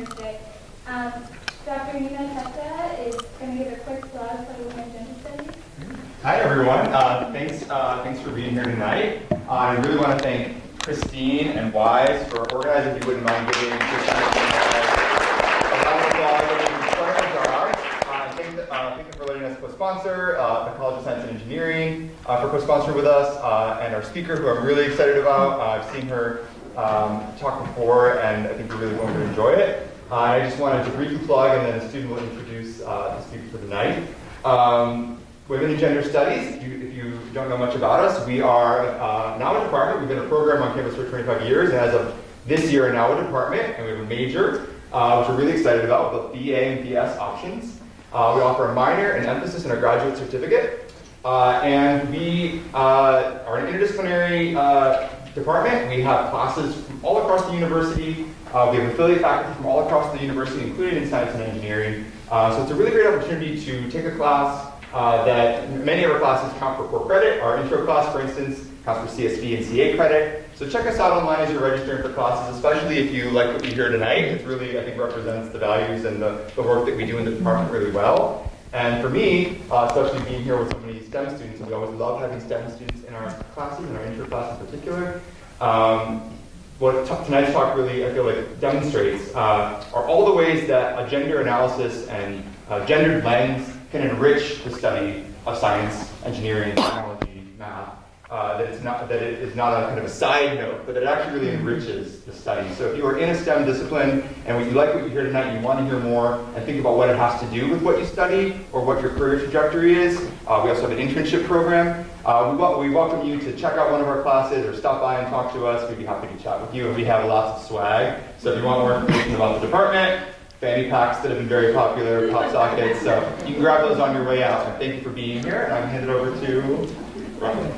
today. Dr. Nina Testa is going to give a quick plug for the Women and Gender Studies. Hi everyone, thanks for being here tonight. I really want to thank Christine and Wise for organizing. If you wouldn't mind giving Christine a round of applause. Thank you for letting us co-sponsor the College of Science and Engineering for co-sponsoring with us, and our speaker, who I'm really excited about. I've seen her talk before, and I think you're really going to enjoy it. I just wanted to briefly plug, and then the student will introduce the speaker for tonight. Women and Gender Studies, if you don't know much about us, we are now a department. We've been a program on campus for 25 years, and as of this year, now a department, and we have a major, which we're really excited about, both BA and BS options. We offer a minor and emphasis in our graduate certificate, and we are an interdisciplinary department. We have classes from all across the university. We have affiliate faculty from all across the university, including in science and engineering. So it's a really great opportunity to take a class that many of our classes count for core credit. Our intro class, for instance, counts for CSV and CA credit. So check us out online as you're registering for classes, especially if you like what you hear tonight. It really, I think, represents the values and the work that we do in the department really well. And for me, especially being here with so many STEM students, we always love having STEM students in our classes, in our intro class in particular. What tonight's talk really, I feel like, demonstrates are all the ways that a gender analysis and gendered lens can enrich the study of science, engineering, technology, math. That it is not a kind of a side note, but that it actually really enriches the study. So if you are in a STEM discipline and you like what you hear tonight, you want to hear more and think about what it has to do with what you study or what your career trajectory is, we also have an internship program. We welcome you to check out one of our classes or stop by and talk to us. We'd be happy to chat with you, and we have lots of swag. So if you want more information about the department, fanny packs that have been very popular, pop sockets, so you can grab those on your way out. And thank you for being here, and I'm going to hand it over to Robin.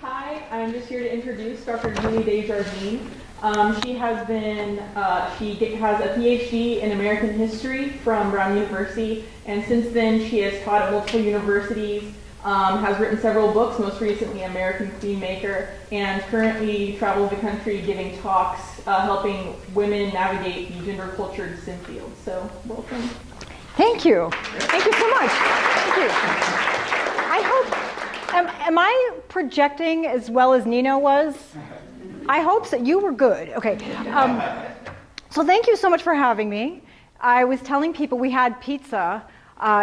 Hi, I'm just here to introduce Dr. Des Jardins. She has a PhD in American history from Brown University, and since then she has taught at multiple universities, has written several books, most recently American Queenmaker, and currently travels the country giving talks, helping women navigate the gender-cultured STEM field. So, welcome. Thank you. Thank you so much. Thank you. I hope, am I projecting as well as Nino was? I hope so. You were good. Okay. So thank you so much for having me. I was telling people we had pizza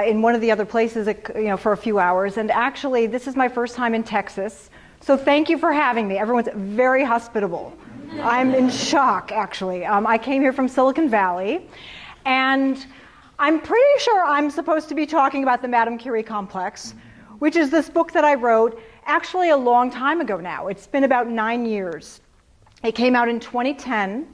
in one of the other places, for a few hours, and actually this is my first time in Texas. So thank you for having me. Everyone's very hospitable. I'm in shock, actually. I came here from Silicon Valley, and I'm pretty sure I'm supposed to be talking about the Madame Curie Complex, which is this book that I wrote actually a long time ago now. It's been about 9 years. It came out in 2010,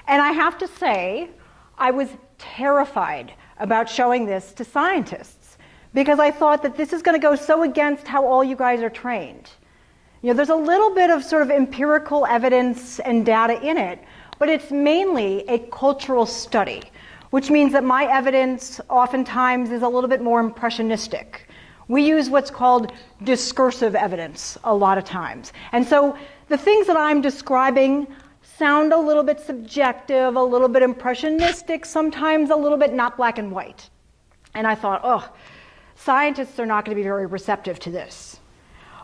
and I have to say, I was terrified about showing this to scientists because I thought that this is going to go so against how all you guys are trained. There's a little bit of sort of empirical evidence and data in it, but it's mainly a cultural study, which means that my evidence oftentimes is a little bit more impressionistic. We use what's called discursive evidence a lot of times. And so the things that I'm describing sound a little bit subjective, a little bit impressionistic, sometimes a little bit not black and white. And I thought, scientists are not going to be very receptive to this.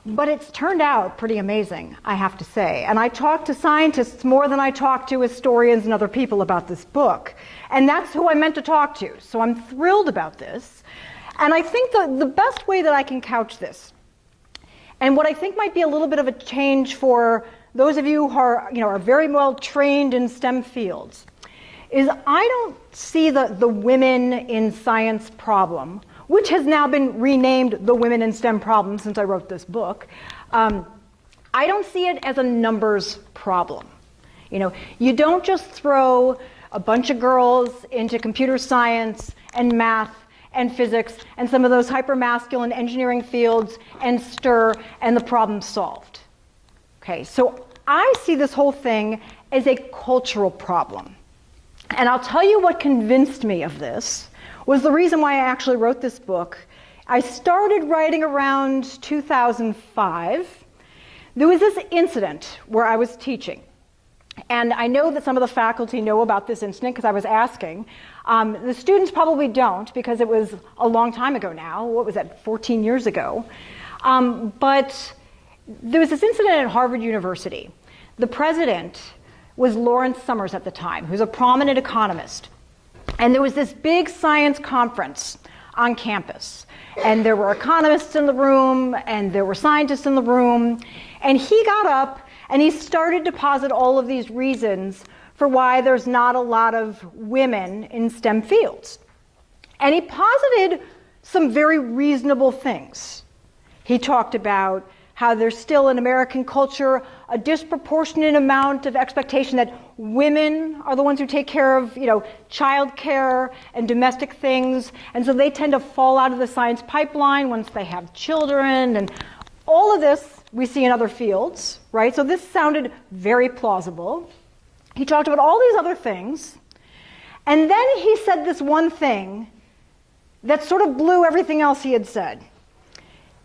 But it's turned out pretty amazing, I have to say. And I talked to scientists more than I talked to historians and other people about this book. And that's who I meant to talk to. So I'm thrilled about this. And I think the best way that I can couch this, and what I think might be a little bit of a change for those of you who are very well trained in STEM fields, is I don't see the women in science problem, which has now been renamed the Women in STEM problem since I wrote this book. I don't see it as a numbers problem. You don't just throw a bunch of girls into computer science and math and physics and some of those hyper-masculine engineering fields and stir and the problem's solved. Okay, so I see this whole thing as a cultural problem. And I'll tell you what convinced me of this was the reason why I actually wrote this book. I started writing around 2005. There was this incident where I was teaching. And I know that some of the faculty know about this incident because I was asking. The students probably don't because it was a long time ago now. What was that, 14 years ago? But there was this incident at Harvard University. The president was Lawrence Summers at the time, who's a prominent economist. And there was this big science conference on campus. And there were economists in the room, and there were scientists in the room. And he got up and he started to posit all of these reasons for why there's not a lot of women in STEM fields. And he posited some very reasonable things. He talked about how there's still in American culture a disproportionate amount of expectation that women are the ones who take care of, child care and domestic things, and so they tend to fall out of the science pipeline once they have children, and all of this we see in other fields, right? So this sounded very plausible. He talked about all these other things, and then he said this one thing that sort of blew everything else he had said.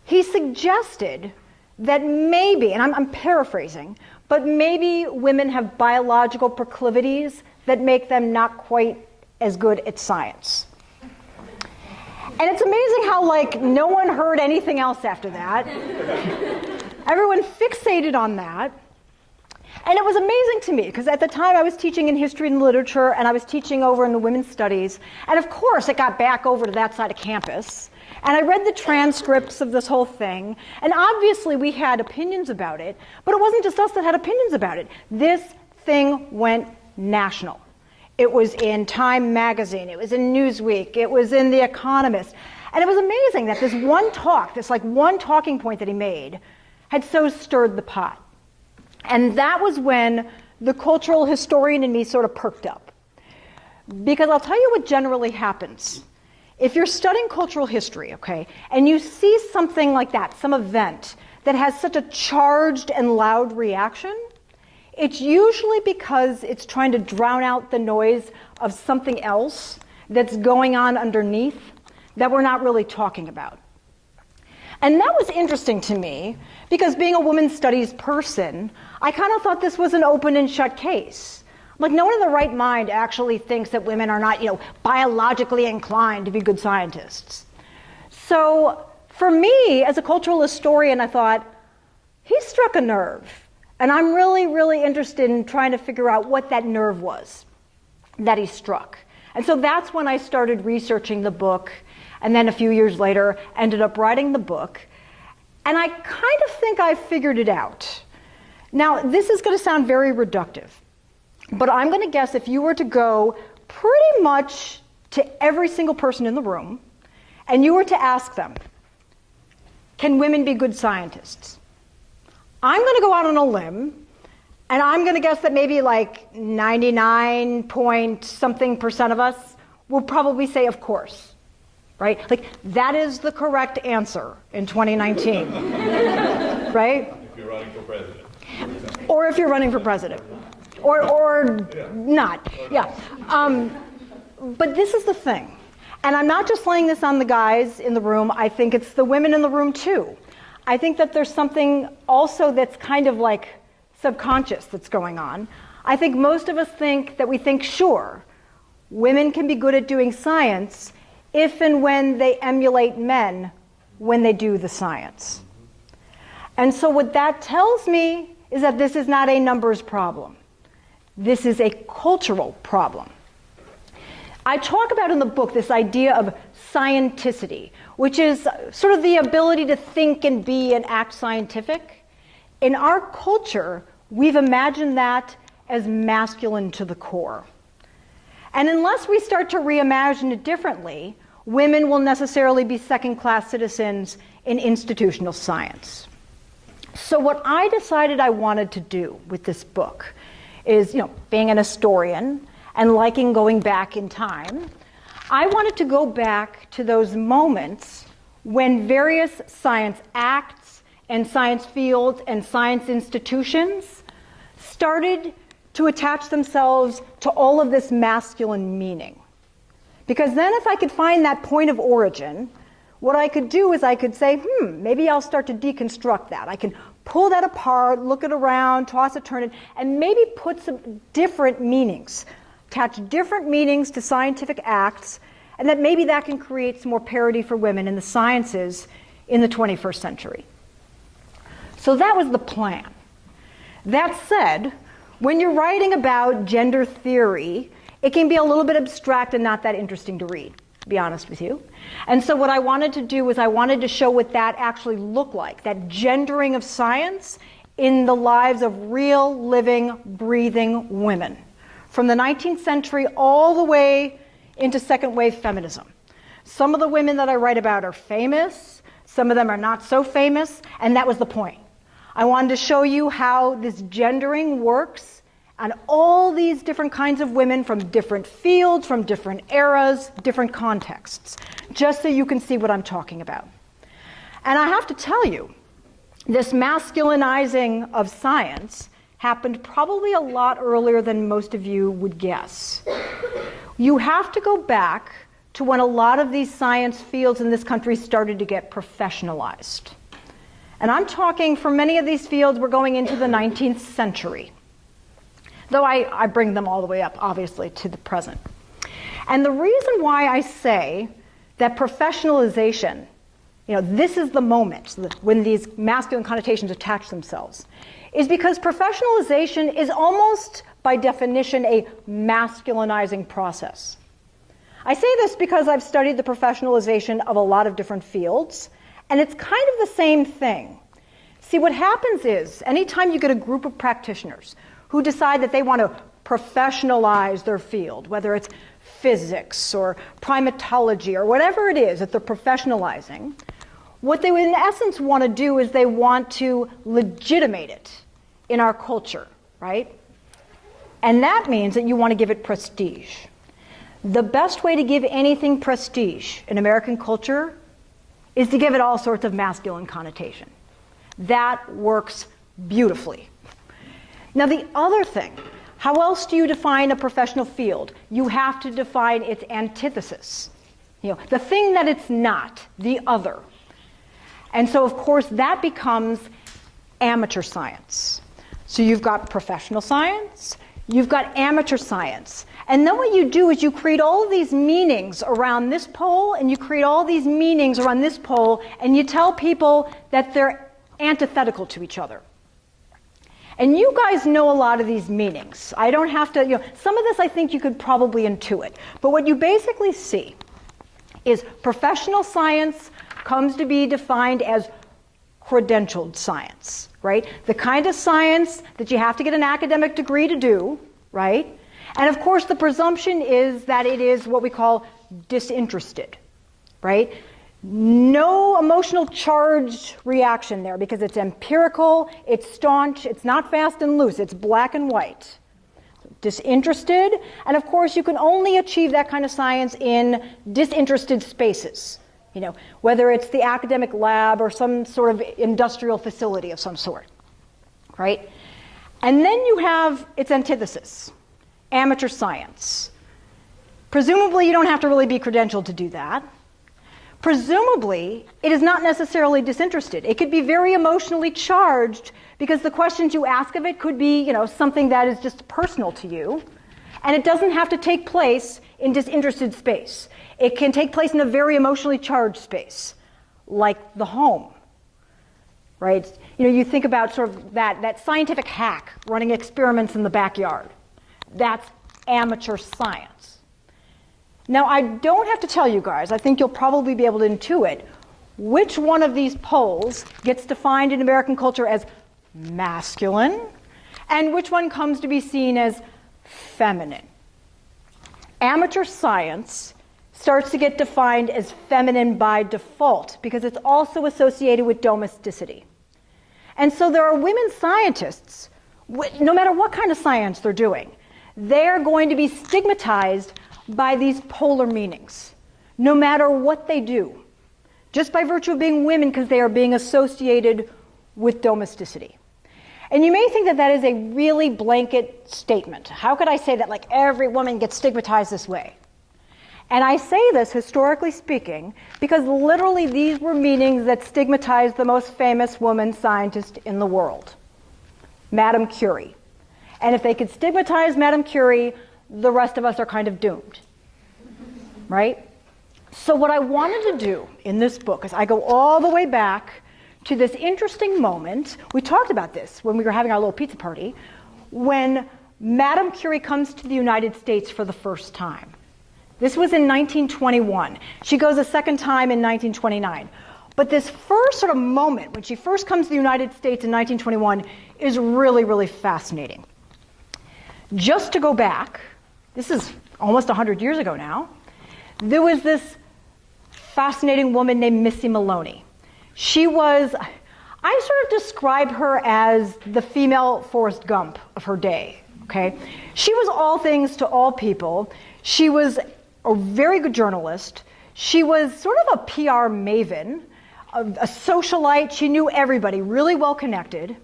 He suggested that maybe, and I'm paraphrasing, but maybe women have biological proclivities that make them not quite as good at science. And it's amazing how, no one heard anything else after that. Everyone fixated on that. And it was amazing to me, because at the time I was teaching in history and literature, and I was teaching over in the women's studies, and of course it got back over to that side of campus. And I read the transcripts of this whole thing, and obviously we had opinions about it, but it wasn't just us that had opinions about it. This thing went national. It was in Time magazine, it was in Newsweek, it was in The Economist. And it was amazing that this one talk, this one talking point that he made, had so stirred the pot. And that was when the cultural historian in me sort of perked up. Because I'll tell you what generally happens. If you're studying cultural history, okay, and you see something like that, some event that has such a charged and loud reaction, it's usually because it's trying to drown out the noise of something else that's going on underneath that we're not really talking about. And that was interesting to me because being a women's studies person, I kind of thought this was an open and shut case. Like, no one in the right mind actually thinks that women are not, biologically inclined to be good scientists. So for me, as a cultural historian, I thought, he struck a nerve. And I'm really, really interested in trying to figure out what that nerve was that he struck. And so that's when I started researching the book, and then a few years later ended up writing the book. And I kind of think I figured it out. Now, this is going to sound very reductive, but I'm going to guess if you were to go pretty much to every single person in the room, and you were to ask them, can women be good scientists? I'm going to go out on a limb, and I'm going to guess that maybe 99 point something percent of us will probably say, of course, right? That is the correct answer in 2019, right? If you're running for president. Or if you're running for president. Or not, yeah. But this is the thing. And I'm not just laying this on the guys in the room, I think it's the women in the room too. I think that there's something also that's kind of subconscious that's going on. I think most of us think that we think, sure, women can be good at doing science if and when they emulate men when they do the science. And so what that tells me is that this is not a numbers problem. This is a cultural problem. I talk about in the book this idea of scienticity, which is sort of the ability to think and be and act scientific. In our culture, we've imagined that as masculine to the core. And unless we start to reimagine it differently, women will necessarily be second-class citizens in institutional science. So what I decided I wanted to do with this book is, being an historian and liking going back in time, I wanted to go back to those moments when various science acts and science fields and science institutions started to attach themselves to all of this masculine meaning. Because then if I could find that point of origin, what I could do is I could say, maybe I'll start to deconstruct that. I can pull that apart, look it around, toss it, turn it, and maybe put some different meanings, attach different meanings to scientific acts, and that maybe that can create some more parity for women in the sciences in the 21st century. So that was the plan. That said, when you're writing about gender theory, it can be a little bit abstract and not that interesting to read, to be honest with you. And so what I wanted to do was I wanted to show what that actually looked like, that gendering of science in the lives of real, living, breathing women, from the 19th century all the way into second wave feminism. Some of the women that I write about are famous, some of them are not so famous, and that was the point. I wanted to show you how this gendering works on all these different kinds of women from different fields, from different eras, different contexts, just so you can see what I'm talking about. And I have to tell you, this masculinizing of science happened probably a lot earlier than most of you would guess. You have to go back to when a lot of these science fields in this country started to get professionalized. And I'm talking, for many of these fields, we're going into the 19th century. Though I bring them all the way up, obviously, to the present. And the reason why I say that professionalization, this is the moment when these masculine connotations attach themselves, is because professionalization is almost, by definition, a masculinizing process. I say this because I've studied the professionalization of a lot of different fields, and it's kind of the same thing. See, what happens is, anytime you get a group of practitioners who decide that they want to professionalize their field, whether it's physics or primatology or whatever it is that they're professionalizing, what they in essence want to do is they want to legitimate it in our culture, right? And that means that you want to give it prestige. The best way to give anything prestige in American culture is to give it all sorts of masculine connotation. That works beautifully. Now the other thing, how else do you define a professional field? You have to define its antithesis. The thing that it's not, the other. And so of course that becomes amateur science. So you've got professional science, you've got amateur science. And then what you do is you create all of these meanings around this pole, and you create all these meanings around this pole, and you tell people that they're antithetical to each other. And you guys know a lot of these meanings. I don't have to, some of this I think you could probably intuit. But what you basically see is professional science comes to be defined as credentialed science, right? The kind of science that you have to get an academic degree to do, right? And of course the presumption is that it is what we call disinterested, right? No emotional charged reaction there because it's empirical, it's staunch, it's not fast and loose, it's black and white. Disinterested, and of course you can only achieve that kind of science in disinterested spaces. Whether it's the academic lab or some sort of industrial facility of some sort, right? And then you have its antithesis, amateur science. Presumably you don't have to really be credentialed to do that. Presumably it is not necessarily disinterested. It could be very emotionally charged because the questions you ask of it could be, something that is just personal to you. And it doesn't have to take place in disinterested space. It can take place in a very emotionally charged space, like the home, right? You think about sort of that scientific hack running experiments in the backyard. That's amateur science. Now, I don't have to tell you guys, I think you'll probably be able to intuit which one of these poles gets defined in American culture as masculine and which one comes to be seen as feminine. Amateur science starts to get defined as feminine by default because it's also associated with domesticity. And so there are women scientists, no matter what kind of science they're doing, they're going to be stigmatized by these polar meanings, no matter what they do, just by virtue of being women because they are being associated with domesticity. And you may think that that is a really blanket statement. How could I say that every woman gets stigmatized this way? And I say this, historically speaking, because literally these were meetings that stigmatized the most famous woman scientist in the world, Madame Curie. And if they could stigmatize Madame Curie, the rest of us are kind of doomed, right? So what I wanted to do in this book is I go all the way back to this interesting moment. We talked about this when we were having our little pizza party, when Madame Curie comes to the United States for the first time. This was in 1921. She goes a second time in 1929. But this first sort of moment, when she first comes to the United States in 1921, is really, really fascinating. Just to go back, this is almost 100 years ago now, there was this fascinating woman named Missy Maloney. She was, I sort of describe her as the female Forrest Gump of her day, okay? She was all things to all people. She was a very good journalist. She was sort of a PR maven, a socialite. She knew everybody, really well connected.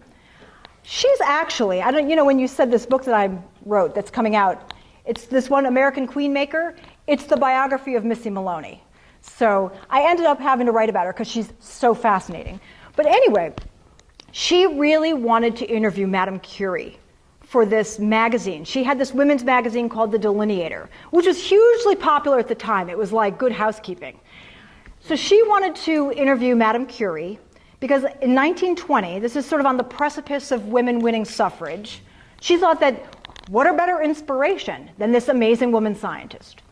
She's actually, I don't, you know, when you said this book that I wrote that's coming out, it's this one, American Queenmaker. It's the biography of Missy Maloney. So I ended up having to write about her because she's so fascinating. But anyway, she really wanted to interview Madame Curie for this magazine. She had this women's magazine called The Delineator, which was hugely popular at the time. It was like Good Housekeeping. So she wanted to interview Madame Curie because in 1920, this is sort of on the precipice of women winning suffrage, she thought that what a better inspiration than this amazing woman scientist.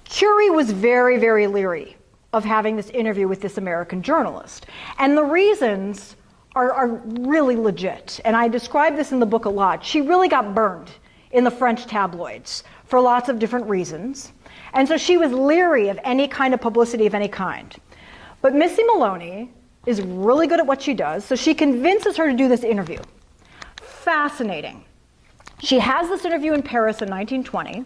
Curie was very, very leery of having this interview with this American journalist. And the reasons are really legit. And I describe this in the book a lot. She really got burned in the French tabloids for lots of different reasons. And so she was leery of any kind of publicity of any kind. But Missy Maloney is really good at what she does, so she convinces her to do this interview. Fascinating. She has this interview in Paris in 1920,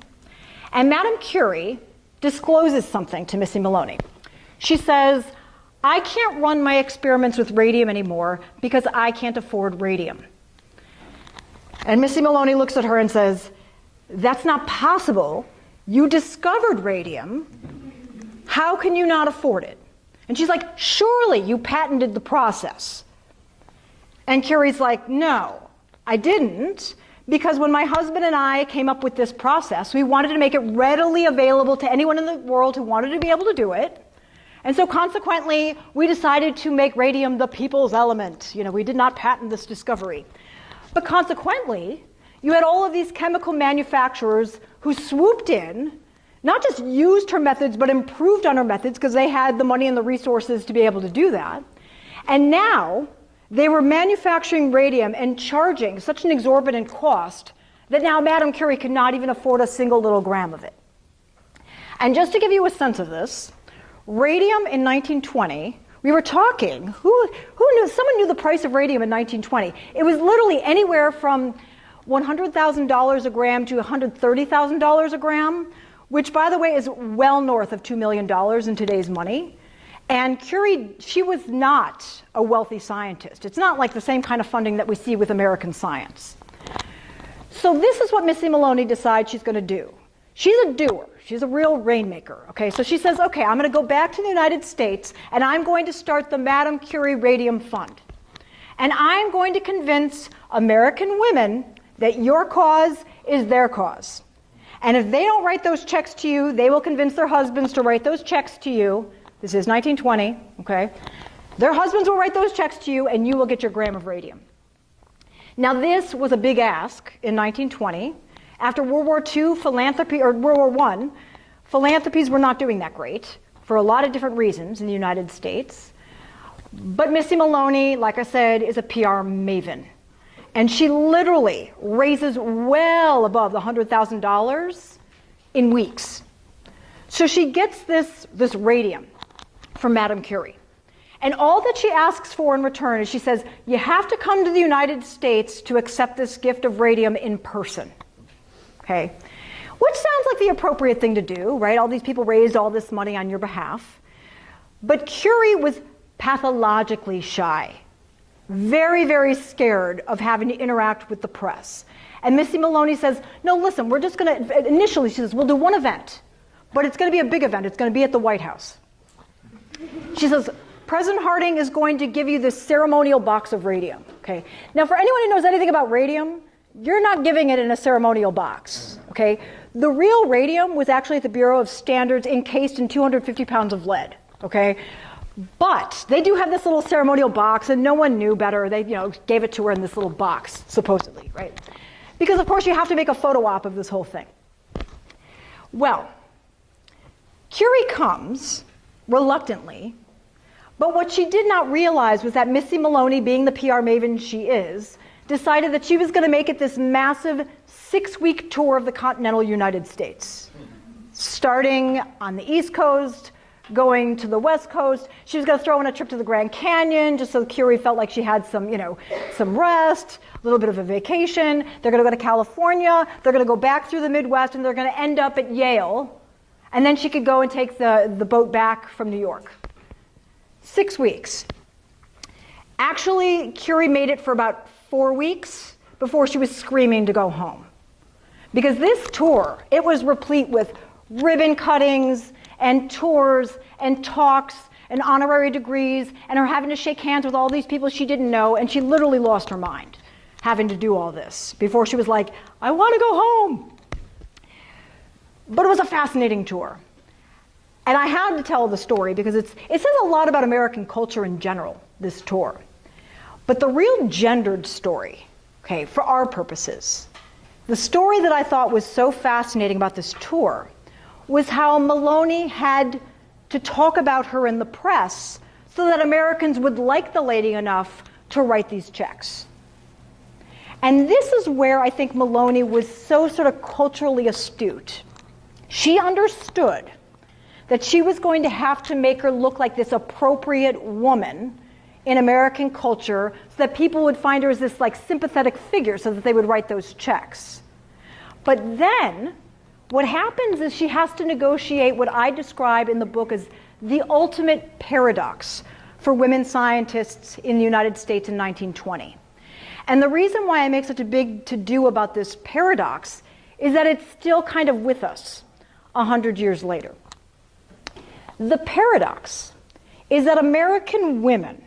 and Madame Curie discloses something to Missy Maloney. She says, I can't run my experiments with radium anymore because I can't afford radium. And Missy Maloney looks at her and says, that's not possible. You discovered radium. How can you not afford it? And she's like, surely you patented the process. And Curie's like, no, I didn't. Because when my husband and I came up with this process, we wanted to make it readily available to anyone in the world who wanted to be able to do it. And so consequently, we decided to make radium the people's element. You know, we did not patent this discovery. But consequently, you had all of these chemical manufacturers who swooped in, not just used her methods, but improved on her methods because they had the money and the resources to be able to do that. And now, they were manufacturing radium and charging such an exorbitant cost that now Madame Curie could not even afford a single little gram of it. And just to give you a sense of this, radium in 1920, we were talking, who knew, someone knew the price of radium in 1920. It was literally anywhere from $100,000 a gram to $130,000 a gram, which by the way is well north of $2 million in today's money. And Curie, she was not a wealthy scientist. It's not like the same kind of funding that we see with American science. So this is what Missy Maloney decides she's going to do. She's a doer. She's a real rainmaker. Okay, so she says, okay, I'm going to go back to the United States and I'm going to start the Madame Curie Radium Fund. And I'm going to convince American women that your cause is their cause. And if they don't write those checks to you, they will convince their husbands to write those checks to you. This is 1920, okay? Their husbands will write those checks to you and you will get your gram of radium. Now this was a big ask in 1920. After World War II, philanthropy, or World War I, philanthropies were not doing that great for a lot of different reasons in the United States. But Missy Maloney, like I said, is a PR maven. And she literally raises well above the $100,000 in weeks. So she gets this radium from Madame Curie. And all that she asks for in return is she says, you have to come to the United States to accept this gift of radium in person. Okay? Which sounds like the appropriate thing to do, right? All these people raised all this money on your behalf. But Curie was pathologically shy. Very, very scared of having to interact with the press. And Missy Maloney says, no, listen, we're just going to, initially she says, we'll do one event. but it's going to be a big event. It's going to be at the White House. She says, President Harding is going to give you this ceremonial box of radium. Okay. Now, for anyone who knows anything about radium, you're not giving it in a ceremonial box. Okay. The real radium was actually at the Bureau of Standards encased in 250 pounds of lead. Okay. But they do have this little ceremonial box, and no one knew better. They, gave it to her in this little box, supposedly, right? Because of course you have to make a photo op of this whole thing. Well, Curie comes reluctantly, but what she did not realize was that Missy Maloney, being the PR maven she is, decided that she was going to make it this massive 6-week tour of the continental United States, starting on the East Coast, going to the West Coast. She was going to throw in a trip to the Grand Canyon just so Curie felt like she had some, some rest, a little bit of a vacation. They're going to go to California. They're going to go back through the Midwest, and they're going to end up at Yale. And then she could go and take the boat back from New York. 6 weeks. Actually, Curie made it for about 4 weeks before she was screaming to go home. Because this tour, it was replete with ribbon cuttings and tours and talks and honorary degrees, and her having to shake hands with all these people she didn't know, and she literally lost her mind having to do all this before she was like, I want to go home. But it was a fascinating tour. And I had to tell the story because it says a lot about American culture in general, this tour. But the real gendered story, okay, for our purposes, the story that I thought was so fascinating about this tour was how Maloney had to talk about her in the press so that Americans would like the lady enough to write these checks. And this is where I think Maloney was so sort of culturally astute. She understood that she was going to have to make her look like this appropriate woman in American culture so that people would find her as this like sympathetic figure so that they would write those checks. But then what happens is she has to negotiate what I describe in the book as the ultimate paradox for women scientists in the United States in 1920. And the reason why I make such a big to-do about this paradox is that it's still kind of with us 100 years later. The paradox is that American women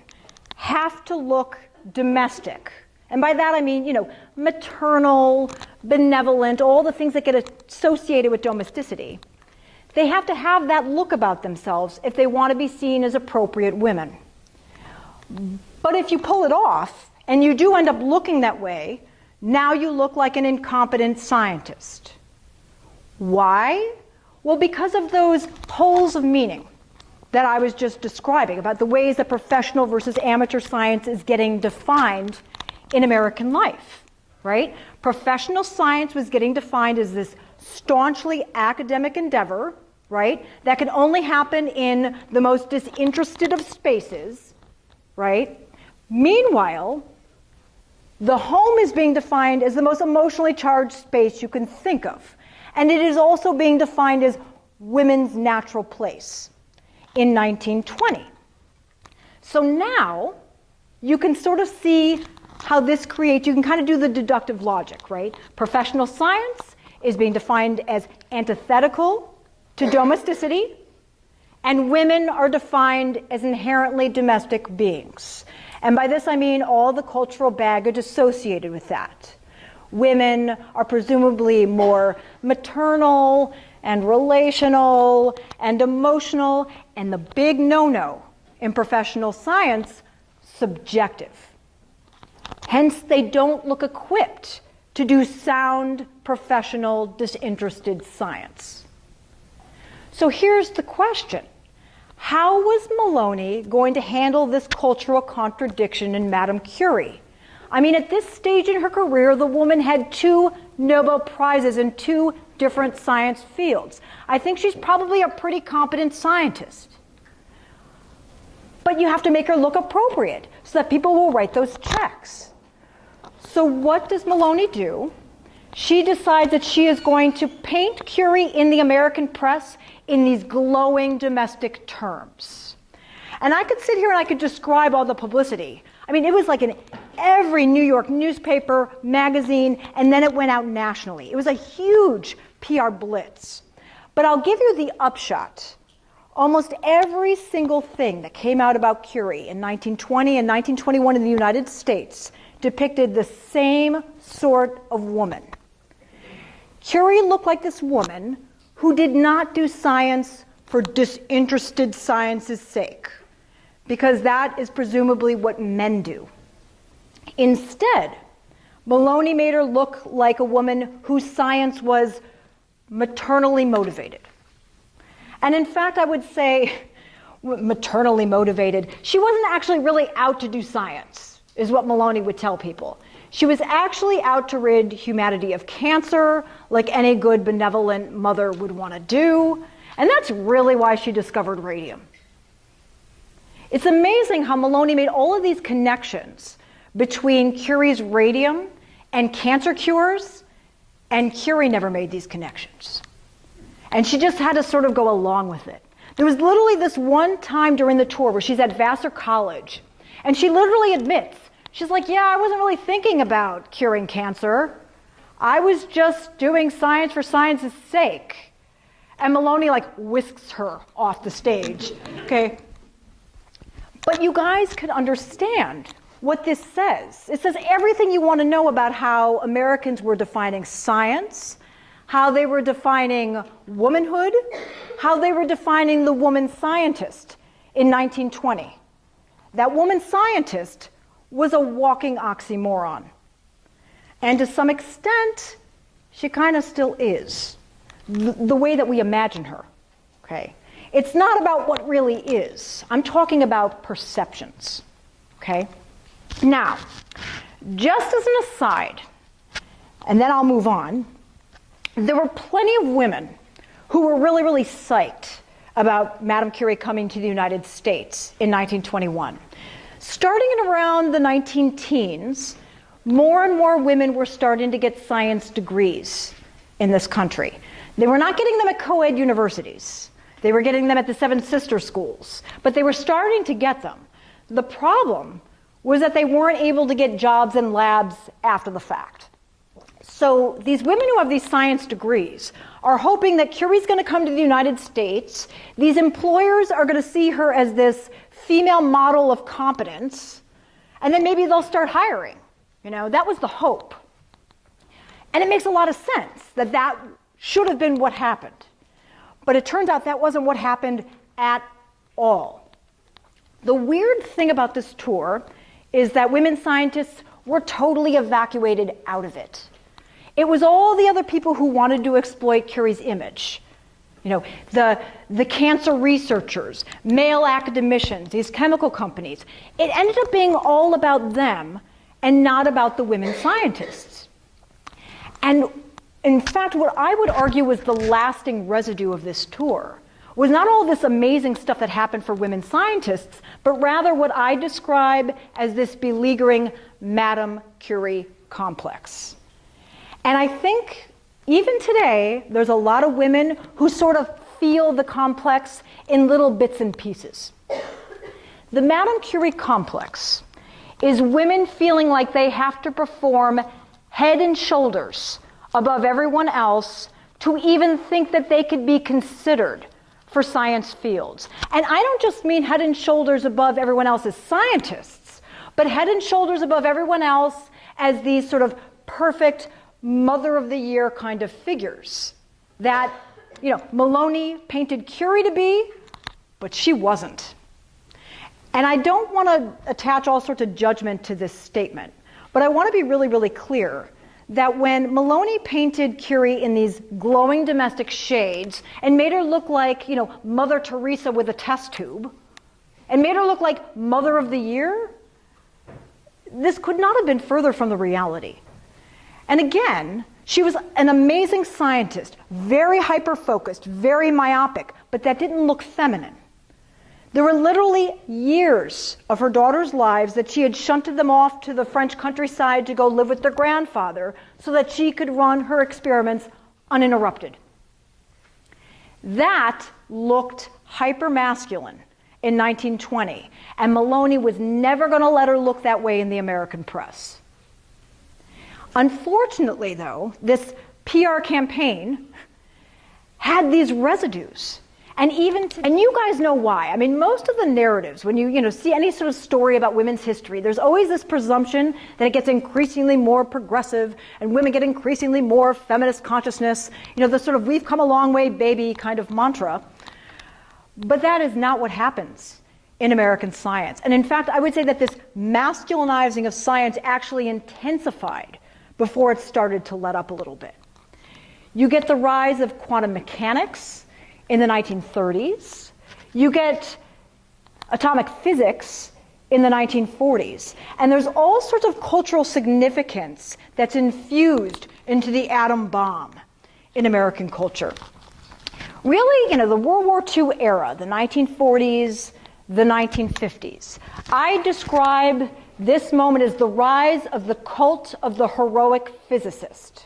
have to look domestic. And by that I mean, maternal, benevolent, all the things that get associated with domesticity. They have to have that look about themselves if they want to be seen as appropriate women. But if you pull it off, and you do end up looking that way, now you look like an incompetent scientist. Why? Well, because of those holes of meaning that I was just describing about the ways that professional versus amateur science is getting defined in American life, right? Professional science was getting defined as this staunchly academic endeavor, right? That can only happen in the most disinterested of spaces, right? Meanwhile, the home is being defined as the most emotionally charged space you can think of. And it is also being defined as women's natural place in 1920. So now you can sort of see how this creates, you can kind of do the deductive logic, right? Professional science is being defined as antithetical to domesticity, and women are defined as inherently domestic beings. And by this I mean all the cultural baggage associated with that. Women are presumably more maternal and relational and emotional, and the big no-no in professional science, subjective. Hence, they don't look equipped to do sound, professional, disinterested science. So here's the question. How was Maloney going to handle this cultural contradiction in Madame Curie? I mean, at this stage in her career, the woman had 2 Nobel Prizes in 2 different science fields. I think she's probably a pretty competent scientist. But you have to make her look appropriate so that people will write those checks. So what does Maloney do? She decides that she is going to paint Curie in the American press in these glowing domestic terms. And I could sit here and I could describe all the publicity. I mean, it was like in every New York newspaper, magazine, and then it went out nationally. It was a huge PR blitz. But I'll give you the upshot. Almost every single thing that came out about Curie in 1920 and 1921 in the United States depicted the same sort of woman. Curie looked like this woman who did not do science for disinterested science's sake, because that is presumably what men do. Instead, Maloney made her look like a woman whose science was maternally motivated. And in fact, I would say maternally motivated. She wasn't actually really out to do science, is what Maloney would tell people. She was actually out to rid humanity of cancer, like any good benevolent mother would want to do. And that's really why she discovered radium. It's amazing how Maloney made all of these connections between Curie's radium and cancer cures, and Curie never made these connections. And she just had to sort of go along with it. There was literally this one time during the tour where she's at Vassar College, and she literally admits, she's like, yeah, I wasn't really thinking about curing cancer. I was just doing science for science's sake. And Maloney like whisks her off the stage, okay? But you guys could understand what this says. It says everything you want to know about how Americans were defining science, how they were defining womanhood, how they were defining the woman scientist in 1920. That woman scientist was a walking oxymoron. And to some extent, she kind of still is, the way that we imagine her, okay? It's not about what really is. I'm talking about perceptions, okay? Now, just as an aside, and then I'll move on, there were plenty of women who were really, really psyched about Madame Curie coming to the United States in 1921. Starting in around the 19-teens, more and more women were starting to get science degrees in this country. They were not getting them at co-ed universities. They were getting them at the Seven Sister schools, but they were starting to get them. The problem was that they weren't able to get jobs in labs after the fact. So these women who have these science degrees are hoping that Curie's going to come to the United States. These employers are going to see her as this female model of competence, and then maybe they'll start hiring. You know, that was the hope. And it makes a lot of sense that that should have been what happened. But it turns out that wasn't what happened at all. The weird thing about this tour is that women scientists were totally evacuated out of it. It was all the other people who wanted to exploit Curie's image. You know, the cancer researchers, male academicians, these chemical companies. It ended up being all about them and not about the women scientists. And in fact, what I would argue was the lasting residue of this tour was not all this amazing stuff that happened for women scientists, but rather what I describe as this beleaguering Madame Curie complex. And I think even today, there's a lot of women who sort of feel the complex in little bits and pieces. The Madame Curie complex is women feeling like they have to perform head and shoulders above everyone else to even think that they could be considered for science fields. And I don't just mean head and shoulders above everyone else as scientists, but head and shoulders above everyone else as these sort of perfect mother of the year kind of figures that, you know, Maloney painted Curie to be, but she wasn't. And I don't want to attach all sorts of judgment to this statement, but I want to be really, really clear that when Maloney painted Curie in these glowing domestic shades and made her look like, you know, Mother Teresa with a test tube, and made her look like Mother of the Year, this could not have been further from the reality. And again, she was an amazing scientist, very hyper-focused, very myopic, but that didn't look feminine. There were literally years of her daughters' lives that she had shunted them off to the French countryside to go live with their grandfather so that she could run her experiments uninterrupted. That looked hyper-masculine in 1920, and Maloney was never going to let her look that way in the American press. Unfortunately, though, this PR campaign had these residues. And you guys know why. I mean, most of the narratives, when you see any sort of story about women's history, there's always this presumption that it gets increasingly more progressive and women get increasingly more feminist consciousness, the sort of we've come a long way, baby kind of mantra. But that is not what happens in American science. And in fact, I would say that this masculinizing of science actually intensified before it started to let up a little bit. You get the rise of quantum mechanics in the 1930s. You get atomic physics in the 1940s. And there's all sorts of cultural significance that's infused into the atom bomb in American culture. Really, the World War II era, the 1940s, the 1950s. I describe this moment as the rise of the cult of the heroic physicist.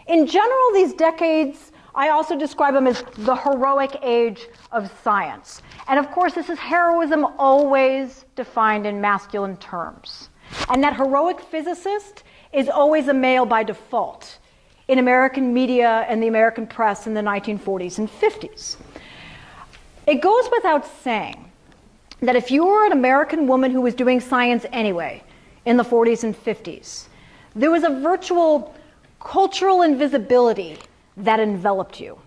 In general, these decades, I also describe them as the heroic age of science. And of course, this is heroism always defined in masculine terms. And that heroic physicist is always a male by default in American media and the American press in the 1940s and 50s. It goes without saying that if you were an American woman who was doing science anyway in the 40s and 50s, there was a virtual cultural invisibility that enveloped you.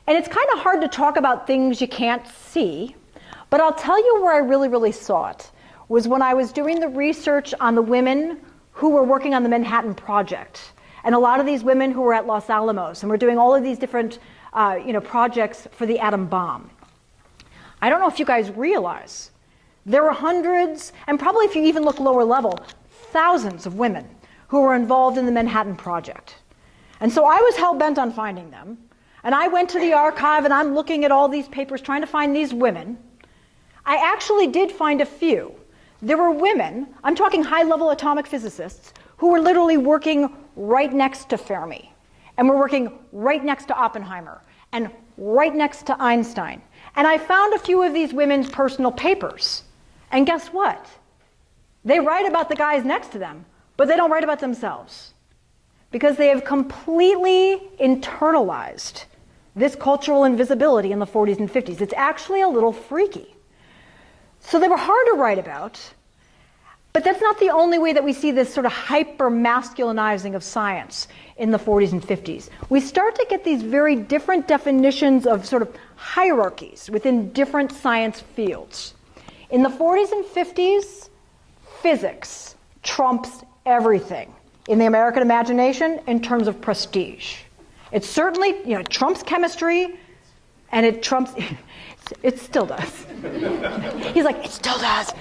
And it's kind of hard to talk about things you can't see, but I'll tell you where I really, really saw it was when I was doing the research on the women who were working on the Manhattan Project. And a lot of these women who were at Los Alamos, and were doing all of these different projects for the atom bomb. I don't know if you guys realize, there were hundreds, and probably if you even look lower level, thousands of women who were involved in the Manhattan Project. And so I was hell-bent on finding them. And I went to the archive and I'm looking at all these papers trying to find these women. I actually did find a few. There were women, I'm talking high-level atomic physicists, who were literally working right next to Fermi. And were working right next to Oppenheimer. And right next to Einstein. And I found a few of these women's personal papers. And guess what? They write about the guys next to them, but they don't write about themselves. Because they have completely internalized this cultural invisibility in the 40s and 50s. It's actually a little freaky. So they were hard to write about, but that's not the only way that we see this sort of hyper-masculinizing of science in the 40s and 50s. We start to get these very different definitions of sort of hierarchies within different science fields. In the 40s and 50s, physics trumps everything in the American imagination in terms of prestige. It certainly, trumps chemistry, and it trumps, it still does. He's like, it still does.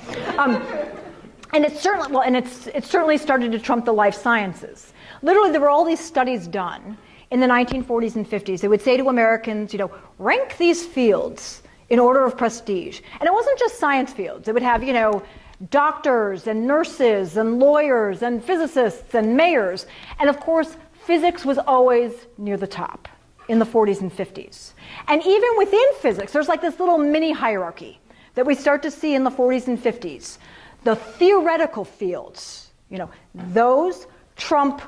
And it certainly started to trump the life sciences. Literally, there were all these studies done in the 1940s and 50s. They would say to Americans, rank these fields in order of prestige. And it wasn't just science fields. It would have, doctors and nurses and lawyers and physicists and mayors. And of course, physics was always near the top in the 40s and 50s. And even within physics, there's like this little mini hierarchy that we start to see in the 40s and 50s. The theoretical fields, those trump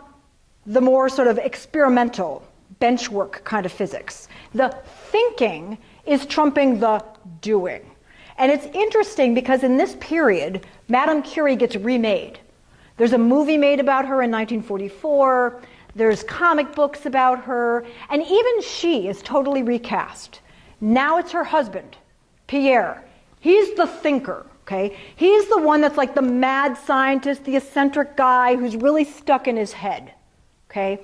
the more sort of experimental benchwork kind of physics. The thinking is trumping the doing. And it's interesting because in this period, Madame Curie gets remade. There's a movie made about her in 1944. There's comic books about her. And even she is totally recast. Now it's her husband, Pierre. He's the thinker, okay? He's the one that's like the mad scientist, the eccentric guy who's really stuck in his head, okay?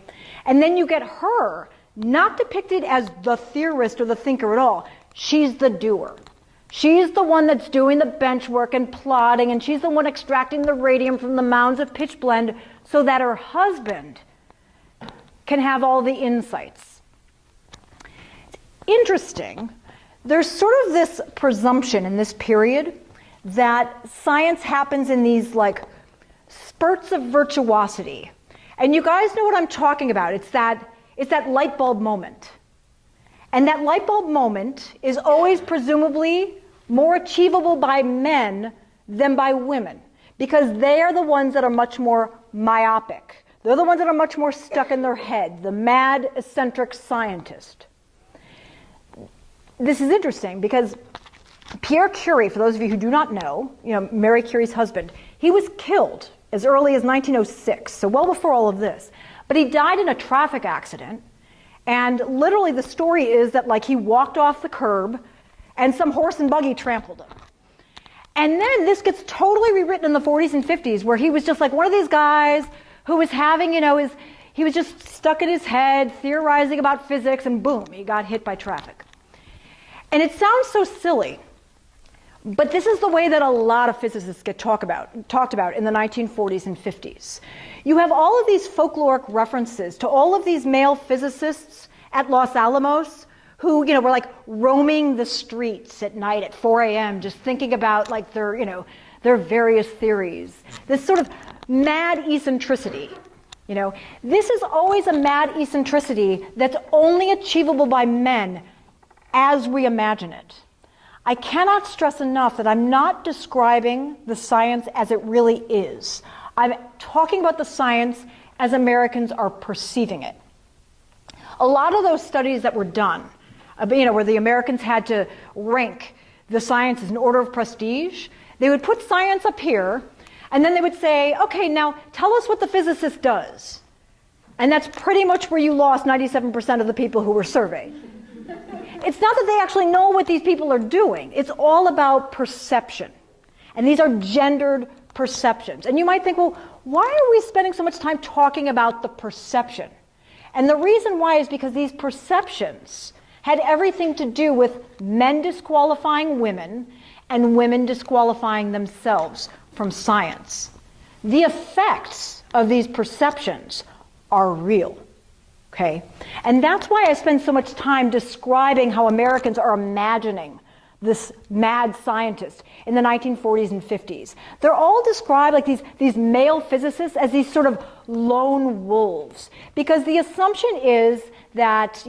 And then you get her not depicted as the theorist or the thinker at all. She's the doer. She's the one that's doing the bench work and plotting, and she's the one extracting the radium from the mounds of pitchblende so that her husband can have all the insights. It's interesting. There's sort of this presumption in this period that science happens in these like spurts of virtuosity. And you guys know what I'm talking about. It's that light bulb moment. And that light bulb moment is always presumably more achievable by men than by women, because they are the ones that are much more myopic. They're the ones that are much more stuck in their head, the mad, eccentric scientist. this is interesting because Pierre Curie, for those of you who do not know, Marie Curie's husband, he was killed as early as 1906, so well before all of this. But he died in a traffic accident, and literally the story is that like he walked off the curb and some horse and buggy trampled him. And then this gets totally rewritten in the 40s and 50s, where he was just like one of these guys who was having, he was just stuck in his head, theorizing about physics, and boom, he got hit by traffic. And it sounds so silly, but this is the way that a lot of physicists get talked about in the 1940s and 50s. You have all of these folkloric references to all of these male physicists at Los Alamos who, were like roaming the streets at night at 4 a.m. just thinking about like their various theories. This sort of mad eccentricity. This is always a mad eccentricity that's only achievable by men as we imagine it. I cannot stress enough that I'm not describing the science as it really is. I'm talking about the science as Americans are perceiving it. A lot of those studies that were done, where the Americans had to rank the sciences in order of prestige, they would put science up here, and then they would say, okay, now tell us what the physicist does. And that's pretty much where you lost 97% of the people who were surveyed. It's not that they actually know what these people are doing. It's all about perception. And these are gendered perceptions. And you might think, well, why are we spending so much time talking about the perception? And the reason why is because these perceptions had everything to do with men disqualifying women and women disqualifying themselves from science. The effects of these perceptions are real. Okay? And that's why I spend so much time describing how Americans are imagining this mad scientist in the 1940s and 50s. They're all described like these male physicists as these sort of lone wolves, because the assumption is that,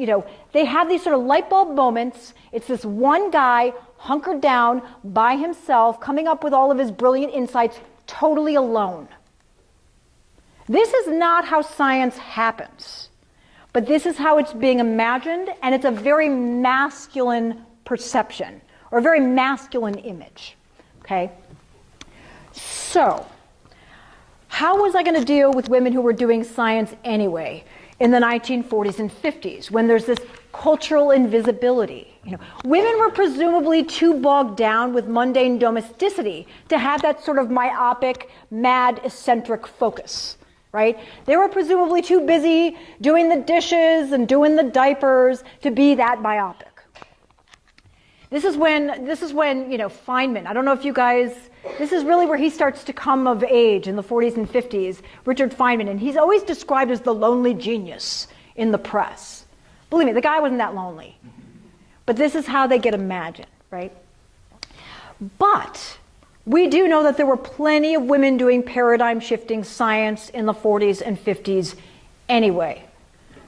they have these sort of light bulb moments. It's this one guy hunkered down by himself, coming up with all of his brilliant insights totally alone. This is not how science happens. But this is how it's being imagined, and it's a very masculine perception, or a very masculine image, okay? So, how was I going to deal with women who were doing science anyway in the 1940s and 50s, when there's this cultural invisibility? Women were presumably too bogged down with mundane domesticity to have that sort of myopic, mad, eccentric focus. Right? They were presumably too busy doing the dishes and doing the diapers to be that myopic. This is when Feynman, I don't know if you guys, this is really where he starts to come of age in the 40s and 50s, Richard Feynman, and he's always described as the lonely genius in the press. Believe me, the guy wasn't that lonely. But this is how they get imagined, right? But we do know that there were plenty of women doing paradigm-shifting science in the 40s and 50s anyway.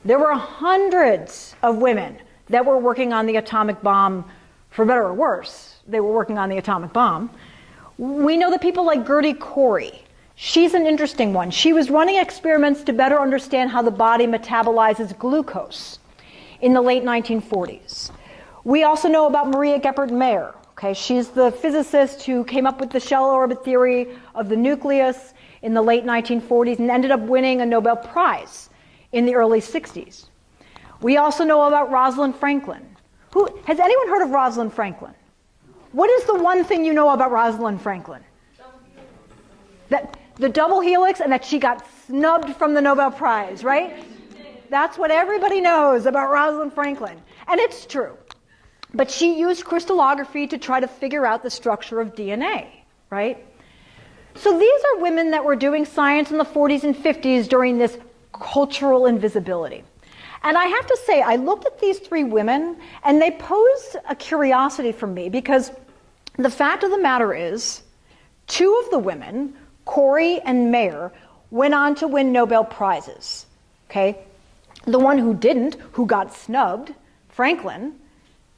There were hundreds of women that were working on the atomic bomb, for better or worse. They were working on the atomic bomb. We know that people like Gertie Corey, she's an interesting one. She was running experiments to better understand how the body metabolizes glucose in the late 1940s. We also know about Maria Geppert-Mayer. Okay, she's the physicist who came up with the shell orbit theory of the nucleus in the late 1940s and ended up winning a Nobel Prize in the early 60s. We also know about Rosalind Franklin. Has anyone heard of Rosalind Franklin? What is the one thing you know about Rosalind Franklin? That the double helix, and that she got snubbed from the Nobel Prize, right? That's what everybody knows about Rosalind Franklin. And it's true. But she used crystallography to try to figure out the structure of DNA, right? So these are women that were doing science in the 40s and 50s during this cultural invisibility. And I have to say, I looked at these three women, and they posed a curiosity for me, because the fact of the matter is, two of the women, Corey and Mayer, went on to win Nobel Prizes, okay? The one who didn't, who got snubbed, Franklin,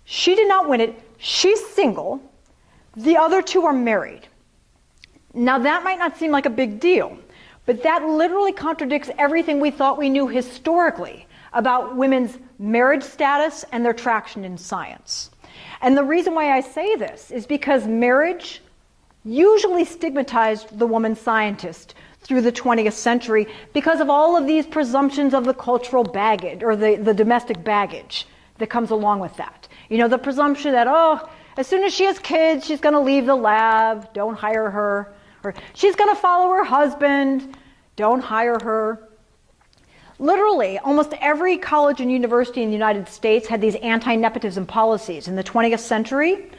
she did not win it. She's single. The other two are married. Now that might not seem like a big deal, but that literally contradicts everything we thought we knew historically about women's marriage status and their traction in science. And the reason why I say this is because marriage usually stigmatized the woman scientist through the 20th century because of all of these presumptions of the cultural baggage or the domestic baggage that comes along with that. You know, the presumption that, oh, as soon as she has kids, she's going to leave the lab, don't hire her. Or she's going to follow her husband, don't hire her. Literally, almost every college and university in the United States had these anti-nepotism policies in the 20th century.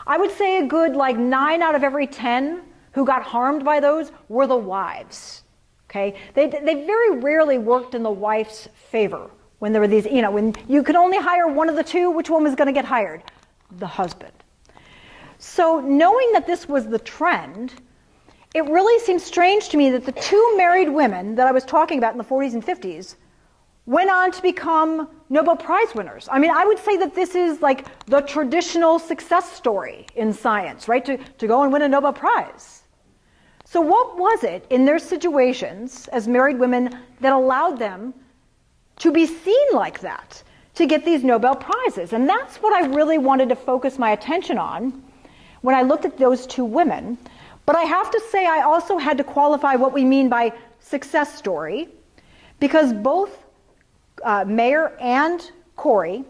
I would say a good 9 out of every 10 who got harmed by those were the wives. Okay, they very rarely worked in the wife's favor when there were these, when you could only hire one of the two, which one was going to get hired? The husband. So knowing that this was the trend, it really seems strange to me that the two married women that I was talking about in the 40s and 50s went on to become Nobel Prize winners. I mean, I would say that this is like the traditional success story in science, right? To go and win a Nobel Prize. So what was it in their situations as married women that allowed them to be seen like that, to get these Nobel Prizes? And that's what I really wanted to focus my attention on when I looked at those two women. But I have to say I also had to qualify what we mean by success story, because both Mayer and Curie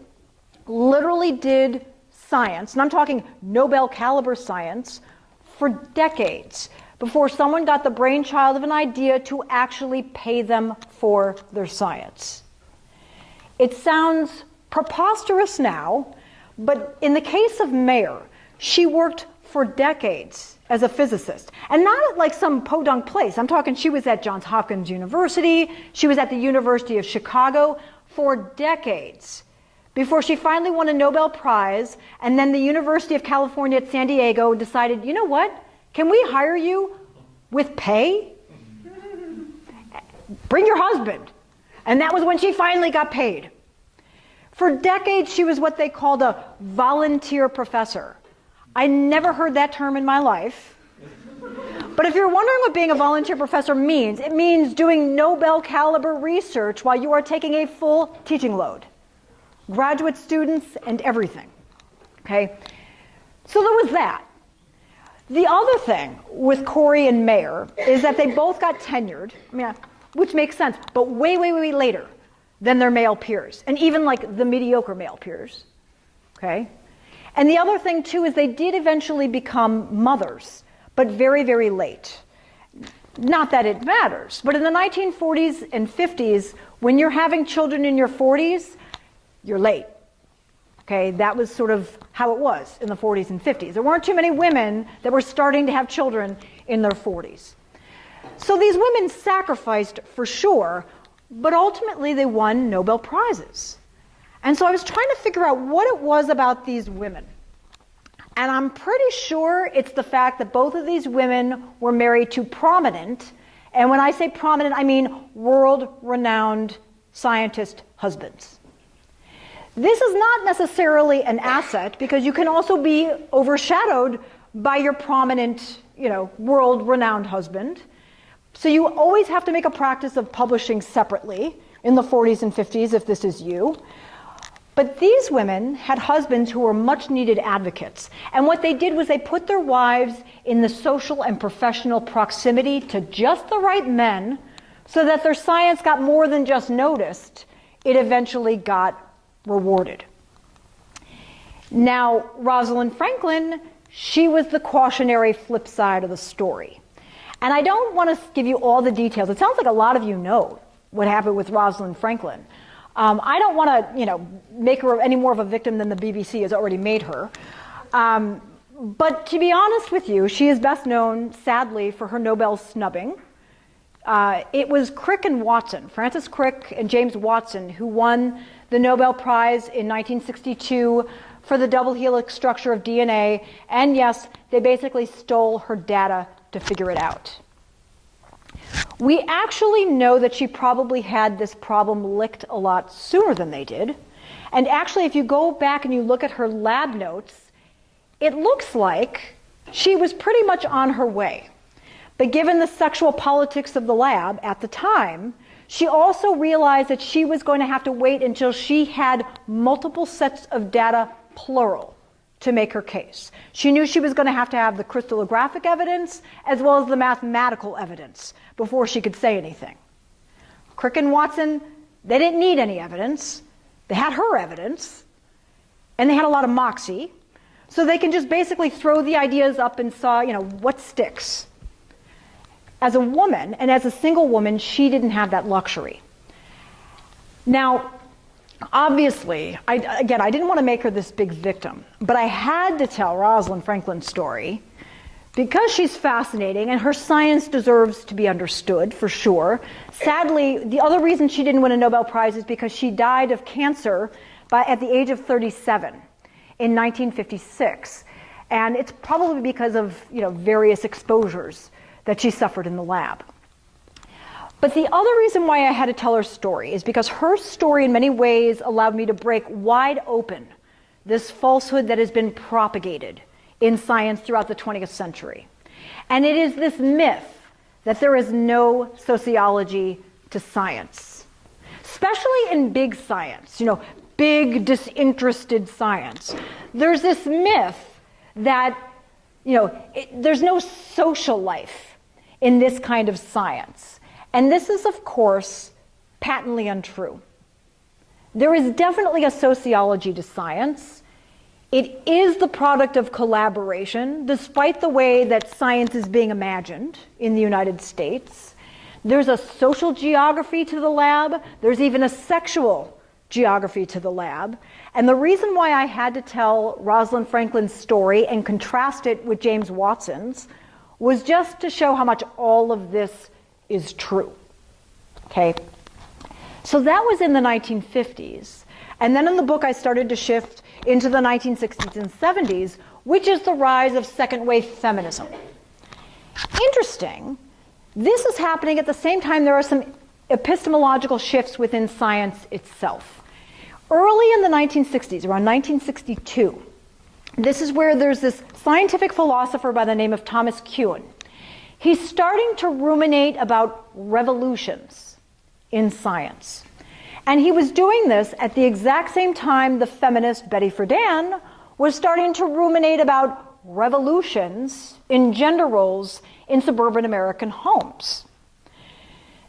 literally did science, and I'm talking Nobel caliber science, for decades before someone got the brainchild of an idea to actually pay them for their science. It sounds preposterous now, but in the case of Mayer, she worked for decades as a physicist. And not at like some podunk place. I'm talking she was at Johns Hopkins University, she was at the University of Chicago for decades before she finally won a Nobel Prize, and then the University of California at San Diego decided, you know what, can we hire you with pay? Bring your husband. And that was when she finally got paid. For decades, she was what they called a volunteer professor. I never heard that term in my life. But if you're wondering what being a volunteer professor means, it means doing Nobel caliber research while you are taking a full teaching load. Graduate students and everything. Okay? So there was that. The other thing with Curie and Mayer is that they both got tenured, which makes sense, but way, way, way later than their male peers, and even like the mediocre male peers. Okay? And the other thing, too, is they did eventually become mothers, but very, very late. Not that it matters, but in the 1940s and 50s, when you're having children in your 40s, you're late. Okay, that was sort of how it was in the 40s and 50s. There weren't too many women that were starting to have children in their 40s. So these women sacrificed for sure, but ultimately they won Nobel Prizes. And so I was trying to figure out what it was about these women. And I'm pretty sure it's the fact that both of these women were married to prominent, and when I say prominent, I mean world-renowned scientist husbands. This is not necessarily an asset, because you can also be overshadowed by your prominent, world-renowned husband. So you always have to make a practice of publishing separately in the 40s and 50s if this is you. But these women had husbands who were much needed advocates. And what they did was they put their wives in the social and professional proximity to just the right men so that their science got more than just noticed. It eventually got rewarded. Now, Rosalind Franklin, she was the cautionary flip side of the story. And I don't want to give you all the details. It sounds like a lot of you know what happened with Rosalind Franklin. I don't want to, make her any more of a victim than the BBC has already made her. But to be honest with you, she is best known, sadly, for her Nobel snubbing. It was Crick and Watson, Francis Crick and James Watson, who won the Nobel Prize in 1962 for the double helix structure of DNA. And yes, they basically stole her data to figure it out. We actually know that she probably had this problem licked a lot sooner than they did. And actually, if you go back and you look at her lab notes, it looks like she was pretty much on her way. But given the sexual politics of the lab at the time, she also realized that she was going to have to wait until she had multiple sets of data, plural, to make her case. She knew she was going to have the crystallographic evidence as well as the mathematical evidence before she could say anything. Crick and Watson, they didn't need any evidence. They had her evidence, and they had a lot of moxie, so they can just basically throw the ideas up and saw, what sticks. As a woman, and as a single woman, she didn't have that luxury. Now, obviously, I didn't want to make her this big victim, but I had to tell Rosalind Franklin's story because she's fascinating and her science deserves to be understood, for sure. Sadly, the other reason she didn't win a Nobel Prize is because she died of cancer at the age of 37 in 1956. And it's probably because of various exposures that she suffered in the lab. But the other reason why I had to tell her story is because her story in many ways allowed me to break wide open this falsehood that has been propagated in science throughout the 20th century. And it is this myth that there is no sociology to science, especially in big science, big disinterested science. There's this myth that there's no social life in this kind of science. And this is, of course, patently untrue. There is definitely a sociology to science. It is the product of collaboration, despite the way that science is being imagined in the United States. There's a social geography to the lab. There's even a sexual geography to the lab. And the reason why I had to tell Rosalind Franklin's story and contrast it with James Watson's was just to show how much all of this is true. Okay? So that was in the 1950s. And then in the book I started to shift into the 1960s and 70s, which is the rise of second-wave feminism. Interesting, this is happening at the same time there are some epistemological shifts within science itself. Early in the 1960s, around 1962, this is where there's this scientific philosopher by the name of Thomas Kuhn. He's starting to ruminate about revolutions in science. And he was doing this at the exact same time the feminist Betty Friedan was starting to ruminate about revolutions in gender roles in suburban American homes.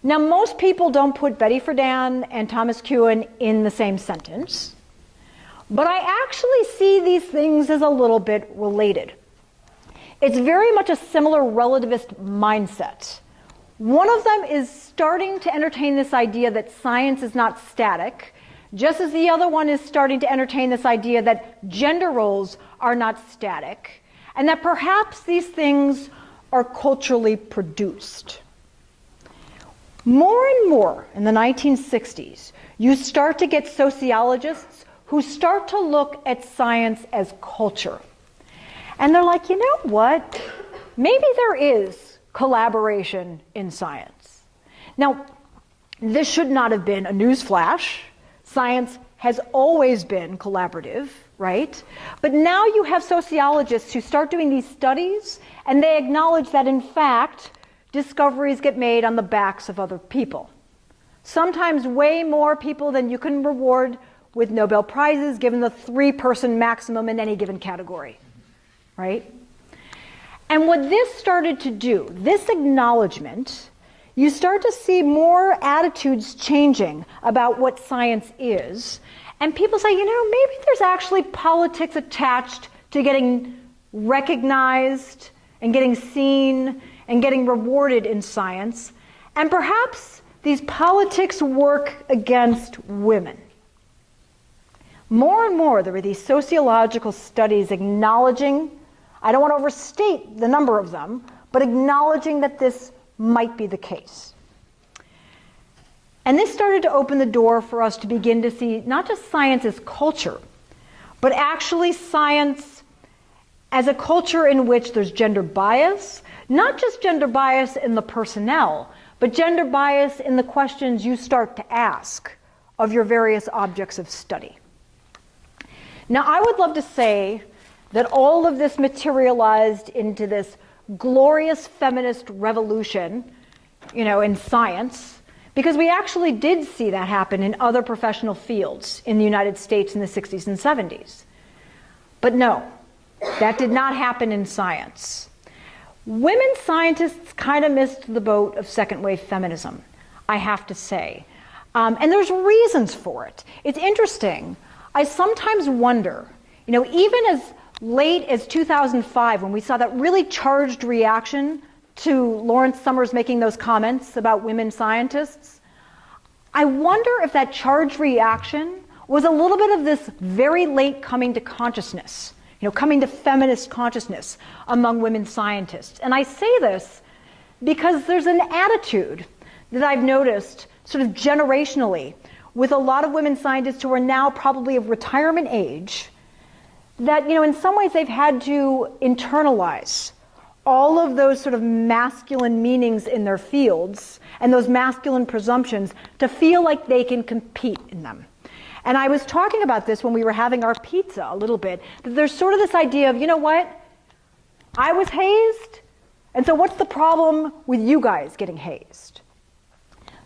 Now, most people don't put Betty Friedan and Thomas Kuhn in the same sentence, but I actually see these things as a little bit related. It's very much a similar relativist mindset. One of them is starting to entertain this idea that science is not static, just as the other one is starting to entertain this idea that gender roles are not static, and that perhaps these things are culturally produced. More and more in the 1960s, you start to get sociologists who start to look at science as culture. And they're like, you know what? Maybe there is collaboration in science. Now, this should not have been a newsflash. Science has always been collaborative, right? But now you have sociologists who start doing these studies, and they acknowledge that, in fact, discoveries get made on the backs of other people. Sometimes way more people than you can reward with Nobel Prizes, given the 3-person maximum in any given category. Right? And what this started to do, this acknowledgement, you start to see more attitudes changing about what science is. And people say, maybe there's actually politics attached to getting recognized and getting seen and getting rewarded in science. And perhaps these politics work against women. More and more, there were these sociological studies acknowledging, I don't want to overstate the number of them, but acknowledging that this might be the case. And this started to open the door for us to begin to see not just science as culture, but actually science as a culture in which there's gender bias, not just gender bias in the personnel, but gender bias in the questions you start to ask of your various objects of study. Now, I would love to say that all of this materialized into this glorious feminist revolution, in science, because we actually did see that happen in other professional fields in the United States in the 60s and 70s. But no, That did not happen in science. Women scientists kind of missed the boat of second wave feminism, I have to say. And there's reasons for it. It's interesting. I sometimes wonder, even as late as 2005, when we saw that really charged reaction to Lawrence Summers making those comments about women scientists, I wonder if that charged reaction was a little bit of this very late coming to consciousness, coming to feminist consciousness among women scientists. And I say this because there's an attitude that I've noticed sort of generationally with a lot of women scientists who are now probably of retirement age, that, in some ways they've had to internalize all of those sort of masculine meanings in their fields and those masculine presumptions to feel like they can compete in them. And I was talking about this when we were having our pizza a little bit, that there's sort of this idea of, I was hazed, and so what's the problem with you guys getting hazed?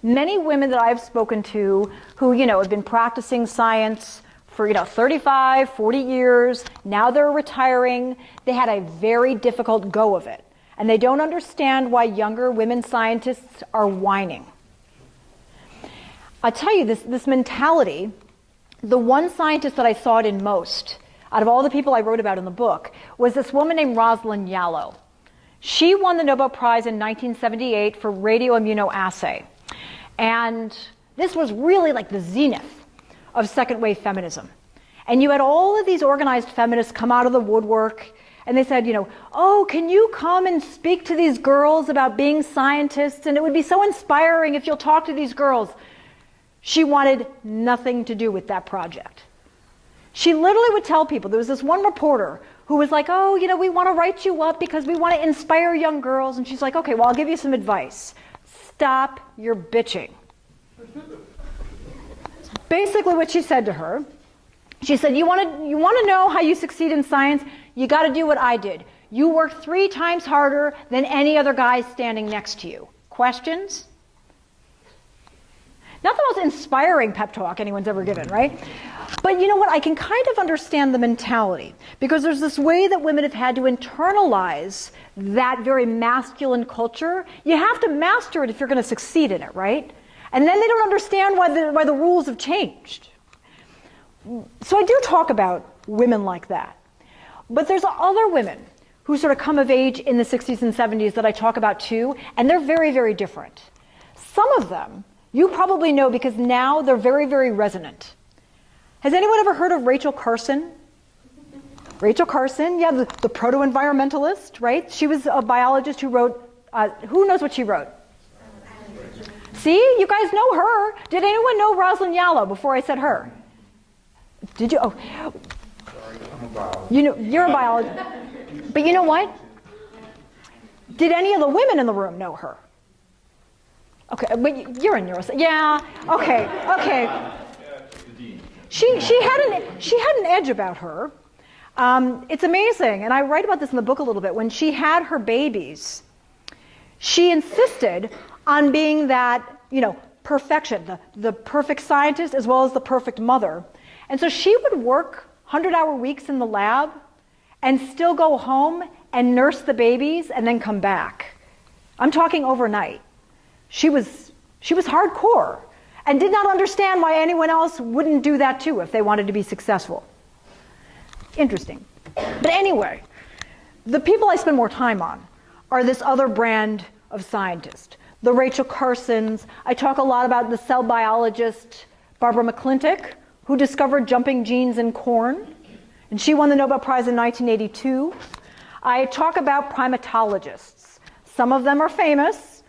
Many women that I've spoken to who, have been practicing science for, 35, 40 years, now they're retiring, they had a very difficult go of it. And they don't understand why younger women scientists are whining. I'll tell you, this mentality, the one scientist that I saw it in most, out of all the people I wrote about in the book, was this woman named Rosalind Yalow. She won the Nobel Prize in 1978 for radioimmunoassay. And this was really like the zenith of second wave feminism. And you had all of these organized feminists come out of the woodwork, and they said, oh, can you come and speak to these girls about being scientists? And it would be so inspiring if you'll talk to these girls. She wanted nothing to do with that project. She literally would tell people, there was this one reporter who was like, oh, we want to write you up because we want to inspire young girls. And she's like, okay, well, I'll give you some advice. Stop your bitching. Basically what she said to her, she said, you want to know how you succeed in science? You got to do what I did. You work 3 times harder than any other guy standing next to you. Questions? Not the most inspiring pep talk anyone's ever given, right? But you know what? I can kind of understand the mentality, because there's this way that women have had to internalize that very masculine culture. You have to master it if you're going to succeed in it, right? And then they don't understand why the rules have changed. So I do talk about women like that. But there's other women who sort of come of age in the 60s and 70s that I talk about too, and they're very, very different. Some of them you probably know because now they're very, very resonant. Has anyone ever heard of Rachel Carson? Rachel Carson, yeah, the proto-environmentalist, right? She was a biologist who wrote, who knows what she wrote? See, you guys know her. Did anyone know Rosalind Yalow before I said her? Did you? Oh, Sorry, I'm a biologist. You're a biologist. But you know what? Did any of the women in the room know her? Okay, but you're a neuroscientist. Yeah. Okay. She had an edge about her. It's amazing, and I write about this in the book a little bit. When she had her babies, she insisted on being that, perfection, the perfect scientist as well as the perfect mother. And so she would work 100-hour weeks in the lab and still go home and nurse the babies and then come back. I'm talking overnight. She was hardcore and did not understand why anyone else wouldn't do that too if they wanted to be successful. Interesting. But anyway, the people I spend more time on are this other brand of scientist. The Rachel Carsons. I talk a lot about the cell biologist Barbara McClintock, who discovered jumping genes in corn, and she won the Nobel Prize in 1982. I talk about primatologists. Some of them are famous.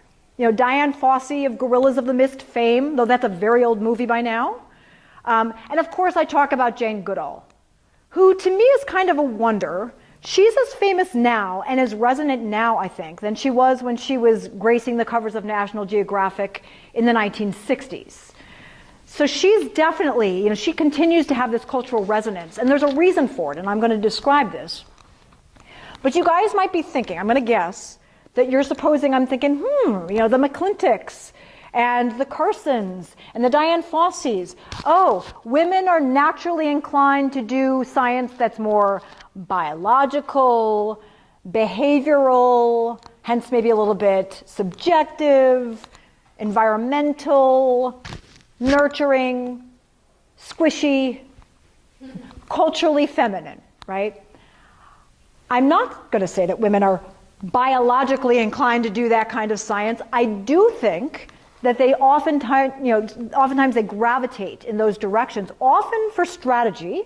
Diane Fossey of Gorillas of the Mist fame, though that's a very old movie by now. And of course I talk about Jane Goodall, who to me is kind of a wonder. She's as famous now and as resonant now, I think, than she was when she was gracing the covers of National Geographic in the 1960s. So she's definitely, she continues to have this cultural resonance, and there's a reason for it, and I'm going to describe this. But you guys might be thinking, I'm going to guess, that you're supposing I'm thinking, the McClintocks and the Carsons and the Diane Fosseys. Oh, women are naturally inclined to do science that's more biological, behavioral, hence maybe a little bit subjective, environmental, nurturing, squishy, culturally feminine, right? I'm not going to say that women are biologically inclined to do that kind of science. I do think that they oftentimes they gravitate in those directions, often for strategy,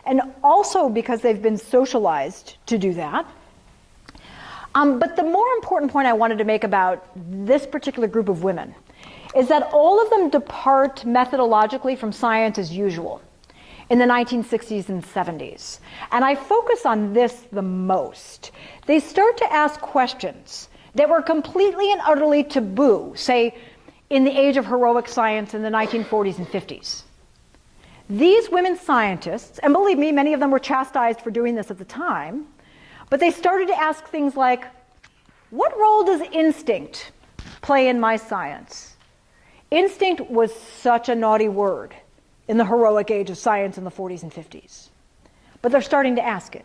and also because they've been socialized to do that. But the more important point I wanted to make about this particular group of women is that all of them depart methodologically from science as usual in the 1960s and 70s. And I focus on this the most. They start to ask questions that were completely and utterly taboo, say, in the age of heroic science in the 1940s and 50s. These women scientists, and believe me, many of them were chastised for doing this at the time, but they started to ask things like, what role does instinct play in my science? Instinct was such a naughty word in the heroic age of science in the 40s and 50s. But they're starting to ask it.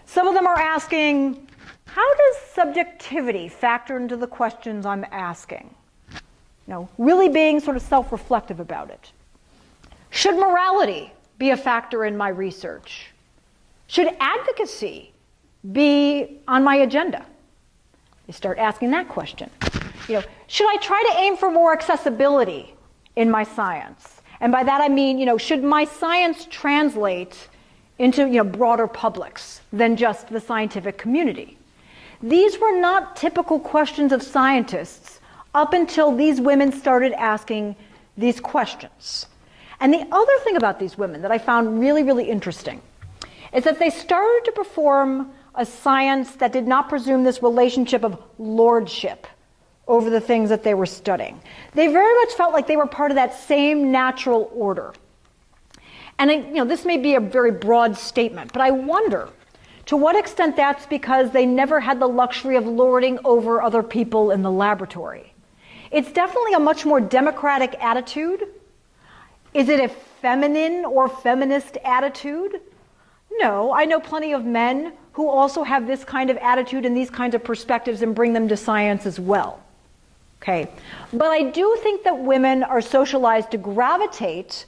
Some of them are asking, how does subjectivity factor into the questions I'm asking? Really being sort of self-reflective about it. Should morality be a factor in my research? Should advocacy be on my agenda? They start asking that question. Should I try to aim for more accessibility in my science? And by that I mean, should my science translate into broader publics than just the scientific community? These were not typical questions of scientists up until these women started asking these questions. And the other thing about these women that I found really, really interesting is that they started to perform a science that did not presume this relationship of lordship over the things that they were studying. They very much felt like they were part of that same natural order. And this may be a very broad statement, but I wonder to what extent that's because they never had the luxury of lording over other people in the laboratory. It's definitely a much more democratic attitude. Is it a feminine or feminist attitude? No, I know plenty of men who also have this kind of attitude and these kinds of perspectives and bring them to science as well. Okay, but I do think that women are socialized to gravitate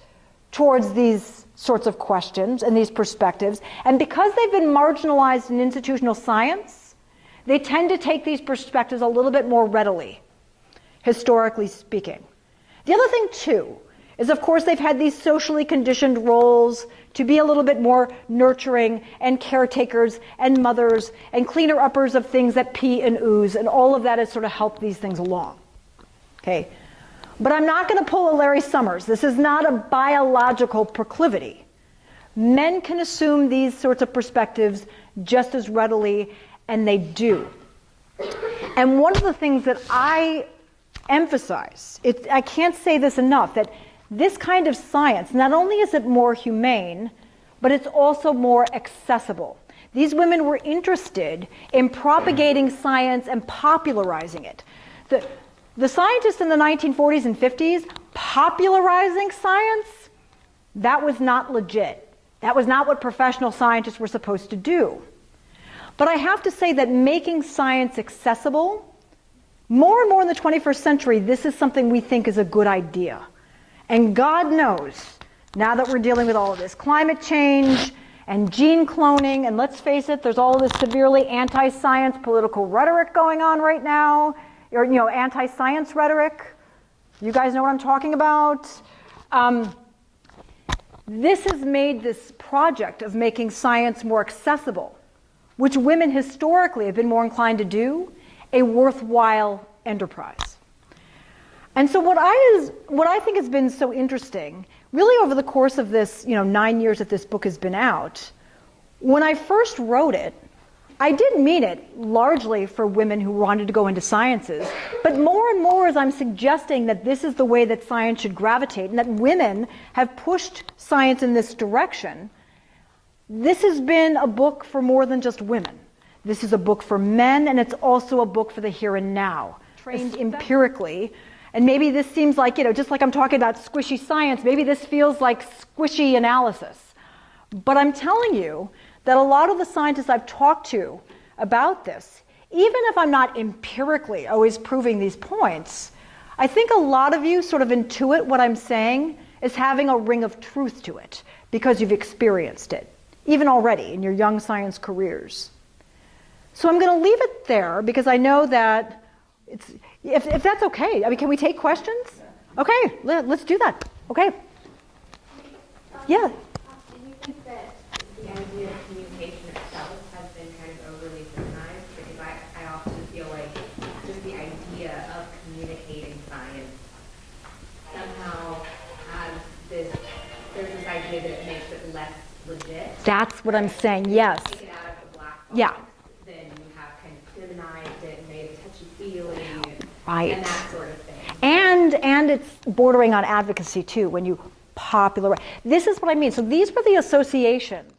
towards these sorts of questions and these perspectives, and because they've been marginalized in institutional science, they tend to take these perspectives a little bit more readily, historically speaking. The other thing, too, is of course they've had these socially conditioned roles to be a little bit more nurturing and caretakers and mothers and cleaner-uppers of things that pee and ooze, and all of that has sort of helped these things along. Okay, but I'm not going to pull a Larry Summers. This is not a biological proclivity. Men can assume these sorts of perspectives just as readily, and they do. And one of the things that I emphasize, I can't say this enough, that this kind of science, not only is it more humane, but it's also more accessible. These women were interested in propagating science and popularizing it. The scientists in the 1940s and 50s popularizing science, that was not legit. That was not what professional scientists were supposed to do. But I have to say that making science accessible, more and more in the 21st century, this is something we think is a good idea. And God knows, now that we're dealing with all of this climate change and gene cloning, and let's face it, there's all this severely anti-science political rhetoric going on right now, or anti-science rhetoric. You guys know what I'm talking about. This has made this project of making science more accessible, which women historically have been more inclined to do, a worthwhile enterprise. And so what I think has been so interesting, really over the course of this 9 years that this book has been out, when I first wrote it, I did mean it largely for women who wanted to go into sciences, but more and more as I'm suggesting that this is the way that science should gravitate and that women have pushed science in this direction, this has been a book for more than just women. This is a book for men, and it's also a book for the here and now, trained empirically. And maybe this seems like, just like I'm talking about squishy science, maybe this feels like squishy analysis. But I'm telling you that a lot of the scientists I've talked to about this, even if I'm not empirically always proving these points, I think a lot of you sort of intuit what I'm saying is having a ring of truth to it because you've experienced it, even already in your young science careers. So I'm going to leave it there because I know that it's, if that's okay. I mean, can we take questions? Okay, let's do that. Okay. Yeah. Do you think that the idea of communication itself has been kind of overly feminized? Because I often feel like just the idea of communicating science somehow has this, there's this idea that it makes it less legit. That's what I'm saying, yes. Take it out of the black box. Yeah. Then you have kind of feminized it and made it touchy-feely Right. and that sort of thing. And it's bordering on advocacy too when you popularize. This is what I mean. So these were the associations